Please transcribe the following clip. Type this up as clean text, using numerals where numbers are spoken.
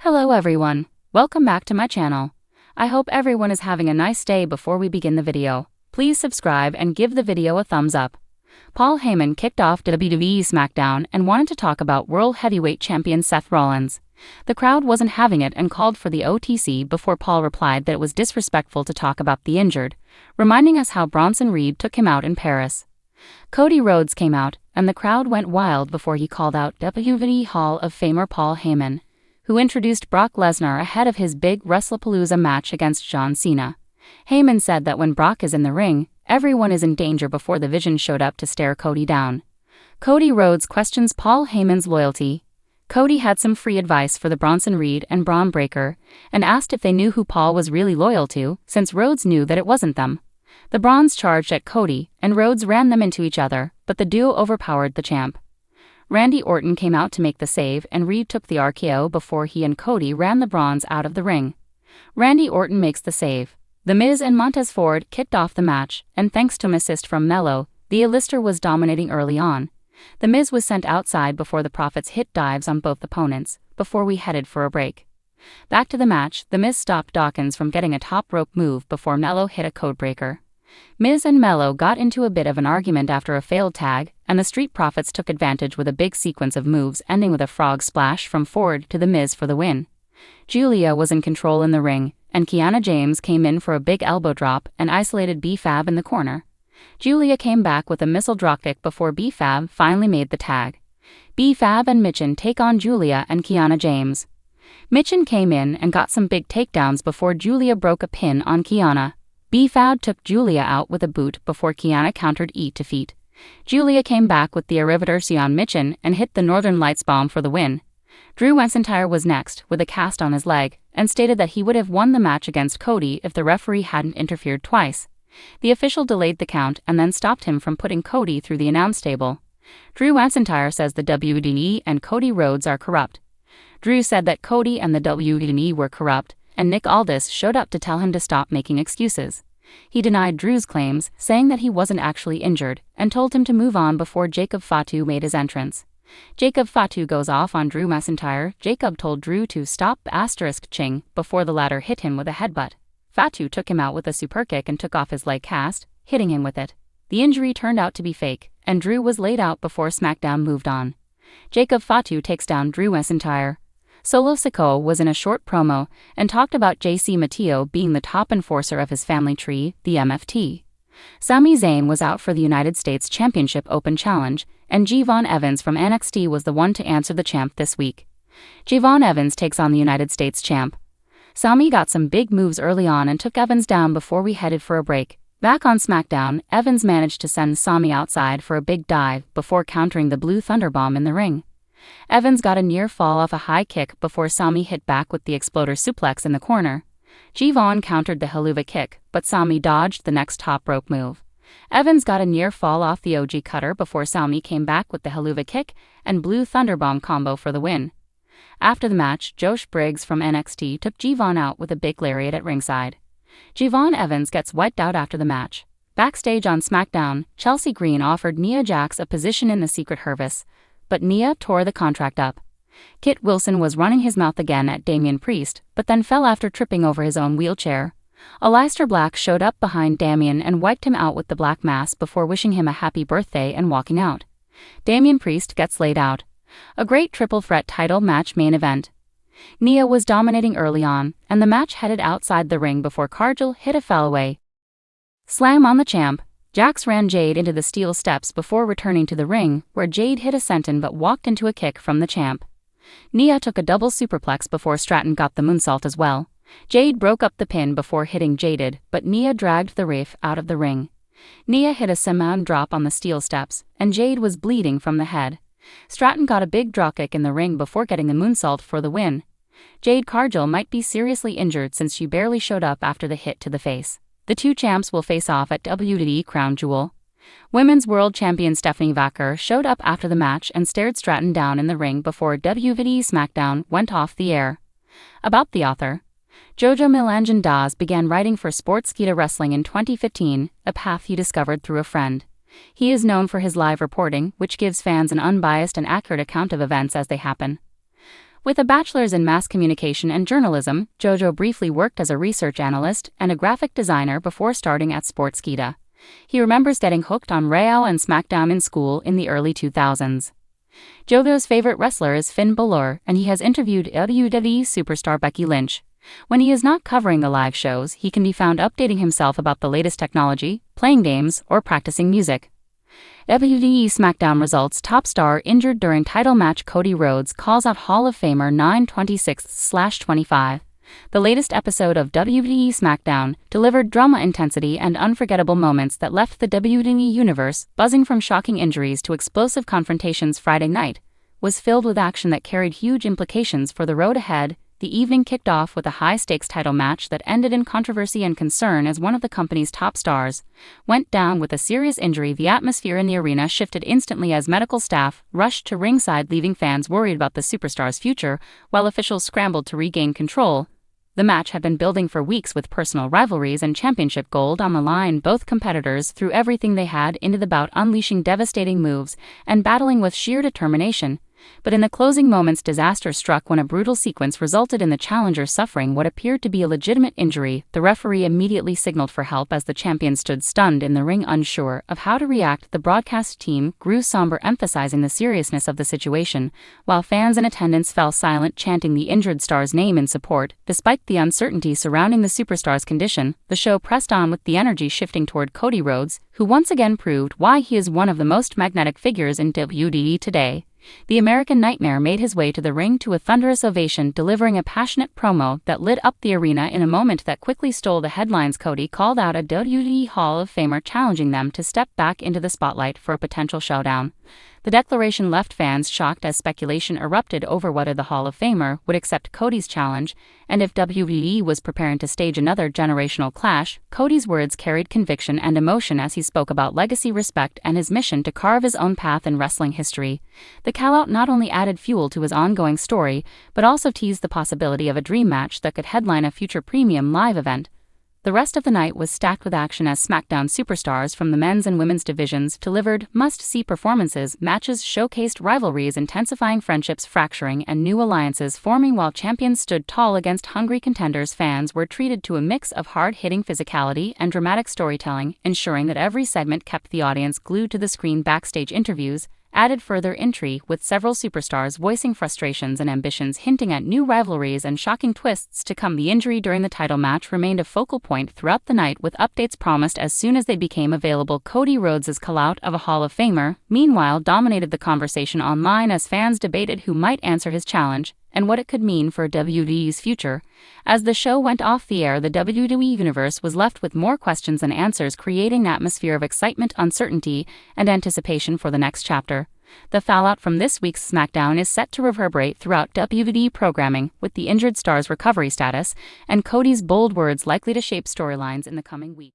Hello everyone, welcome back to my channel. I hope everyone is having a nice day. Before we begin the video, please subscribe and give the video a thumbs up. Paul Heyman kicked off WWE SmackDown and wanted to talk about World Heavyweight Champion Seth Rollins. The crowd wasn't having it and called for the OTC before Paul replied that it was disrespectful to talk about the injured, reminding us how Bronson Reed took him out in Paris. Cody Rhodes came out, and the crowd went wild before he called out WWE Hall of Famer Paul Heyman, who introduced Brock Lesnar ahead of his big WrestlePalooza match against John Cena. Heyman said that when Brock is in the ring, everyone is in danger before the Vision showed up to stare Cody down. Cody Rhodes questions Paul Heyman's loyalty. Cody had some free advice for the Bronson Reed and Braun Breaker, and asked if they knew who Paul was really loyal to, since Rhodes knew that it wasn't them. The Brawns charged at Cody, and Rhodes ran them into each other, but the duo overpowered the champ. Randy Orton came out to make the save, and Reed took the RKO before he and Cody ran the Brawns out of the ring. Randy Orton makes the save. The Miz and Montez Ford kicked off the match, and thanks to an assist from Mello, the A-lister was dominating early on. The Miz was sent outside before the Profits hit dives on both opponents, before we headed for a break. Back to the match, the Miz stopped Dawkins from getting a top rope move before Mello hit a codebreaker. Miz and Mello got into a bit of an argument after a failed tag, and the Street Profits took advantage with a big sequence of moves ending with a frog splash from Ford to the Miz for the win. Julia was in control in the ring, and Kiana James came in for a big elbow drop and isolated B-Fab in the corner. Julia came back with a missile dropkick before B-Fab finally made the tag. B-Fab and Michin take on Julia and Kiana James. Michin came in and got some big takedowns before Julia broke a pin on Kiana. B-Fab took Julia out with a boot before Kiana countered E to feet. Julia came back with the Arrivederci on Michin and hit the Northern Lights bomb for the win. Drew McIntyre was next with a cast on his leg and stated that he would have won the match against Cody if the referee hadn't interfered twice. The official delayed the count and then stopped him from putting Cody through the announce table. Drew McIntyre says the WWE and Cody Rhodes are corrupt. Drew said that Cody and the WWE were corrupt, and Nick Aldis showed up to tell him to stop making excuses. He denied Drew's claims, saying that he wasn't actually injured, and told him to move on before Jacob Fatu made his entrance. Jacob Fatu goes off on Drew McIntyre. Jacob told Drew to stop *ching before the latter hit him with a headbutt. Fatu took him out with a superkick and took off his leg cast, hitting him with it. The injury turned out to be fake, and Drew was laid out before SmackDown moved on. Jacob Fatu takes down Drew McIntyre. Solo Sikoa was in a short promo and talked about JC Mateo being the top enforcer of his family tree, the MFT. Sami Zayn was out for the United States Championship Open Challenge, and Javon Evans from NXT was the one to answer the champ this week. Javon Evans takes on the United States champ. Sami got some big moves early on and took Evans down before we headed for a break. Back on SmackDown, Evans managed to send Sami outside for a big dive before countering the Blue Thunderbomb in the ring. Evans got a near fall off a high kick before Sami hit back with the Exploder suplex in the corner. Javon countered the Helluva kick, but Sami dodged the next top rope move. Evans got a near fall off the OG cutter before Sami came back with the Helluva kick and Blue Thunderbomb combo for the win. After the match, Josh Briggs from NXT took Javon out with a big lariat at ringside. Javon Evans gets wiped out after the match. Backstage on SmackDown, Chelsea Green offered Nia Jax a position in the Secret Service, but Nia tore the contract up. Kit Wilson was running his mouth again at Damian Priest, but then fell after tripping over his own wheelchair. Aleister Black showed up behind Damian and wiped him out with the black mass before wishing him a happy birthday and walking out. Damian Priest gets laid out. A great triple threat title match main event. Nia was dominating early on, and the match headed outside the ring before Cargill hit a fallaway slam on the champ. Jax ran Jade into the steel steps before returning to the ring, where Jade hit a senton but walked into a kick from the champ. Nia took a double superplex before Stratton got the moonsault as well. Jade broke up the pin before hitting Jaded, but Nia dragged the ref out of the ring. Nia hit a Simone drop on the steel steps, and Jade was bleeding from the head. Stratton got a big dropkick in the ring before getting the moonsault for the win. Jade Cargill might be seriously injured since she barely showed up after the hit to the face. The two champs will face off at WWE Crown Jewel. Women's World Champion Stephanie Vaquer showed up after the match and stared Stratton down in the ring before WWE SmackDown went off the air. About the author. Jojo Milanjan Das began writing for Sportskeeda Wrestling in 2015, a path he discovered through a friend. He is known for his live reporting, which gives fans an unbiased and accurate account of events as they happen. With a bachelor's in mass communication and journalism, JoJo briefly worked as a research analyst and a graphic designer before starting at Sportskeeda. He remembers getting hooked on Raw and SmackDown in school in the early 2000s. JoJo's favorite wrestler is Finn Balor, and he has interviewed WWE superstar Becky Lynch. When he is not covering the live shows, he can be found updating himself about the latest technology, playing games, or practicing music. WWE SmackDown results: top star injured during title match. Cody Rhodes calls out Hall of Famer 9/26/25. The latest episode of WWE SmackDown delivered drama intensity and unforgettable moments that left the WWE universe buzzing. From shocking injuries to explosive confrontations, Friday night was filled with action that carried huge implications for the road ahead. The evening kicked off with a high-stakes title match that ended in controversy and concern as one of the company's top stars went down with a serious injury. The atmosphere in the arena shifted instantly as medical staff rushed to ringside, leaving fans worried about the superstar's future, while officials scrambled to regain control. The match had been building for weeks, with personal rivalries and championship gold on the line. Both competitors threw everything they had into the bout, unleashing devastating moves and battling with sheer determination. But in the closing moments, disaster struck when a brutal sequence resulted in the challenger suffering what appeared to be a legitimate injury. The referee immediately signaled for help as the champion stood stunned in the ring, unsure of how to react. The broadcast team grew somber, emphasizing the seriousness of the situation, while fans in attendance fell silent, chanting the injured star's name in support. Despite the uncertainty surrounding the superstar's condition, the show pressed on, with the energy shifting toward Cody Rhodes, who once again proved why he is one of the most magnetic figures in WWE today. The American Nightmare made his way to the ring to a thunderous ovation, delivering a passionate promo that lit up the arena in a moment that quickly stole the headlines. Cody called out a WWE Hall of Famer, challenging them to step back into the spotlight for a potential showdown. The declaration left fans shocked as speculation erupted over whether the Hall of Famer would accept Cody's challenge, and if WWE was preparing to stage another generational clash. Cody's words carried conviction and emotion as he spoke about legacy, respect, and his mission to carve his own path in wrestling history. The callout not only added fuel to his ongoing story, but also teased the possibility of a dream match that could headline a future premium live event. The rest of the night was stacked with action as SmackDown superstars from the men's and women's divisions delivered must-see performances. Matches showcased rivalries, intensifying friendships, fracturing, and new alliances forming while champions stood tall against hungry contenders. Fans were treated to a mix of hard-hitting physicality and dramatic storytelling, ensuring that every segment kept the audience glued to the screen. Backstage interviews added further intrigue, with several superstars voicing frustrations and ambitions, hinting at new rivalries and shocking twists to come. The injury during the title match remained a focal point throughout the night, with updates promised as soon as they became available. Cody Rhodes' callout of a Hall of Famer, meanwhile, dominated the conversation online as fans debated who might answer his challenge and what it could mean for WWE's future. As the show went off the air, the WWE universe was left with more questions than answers, creating an atmosphere of excitement, uncertainty, and anticipation for the next chapter. The fallout from this week's SmackDown is set to reverberate throughout WWE programming, with the injured star's recovery status and Cody's bold words likely to shape storylines in the coming week.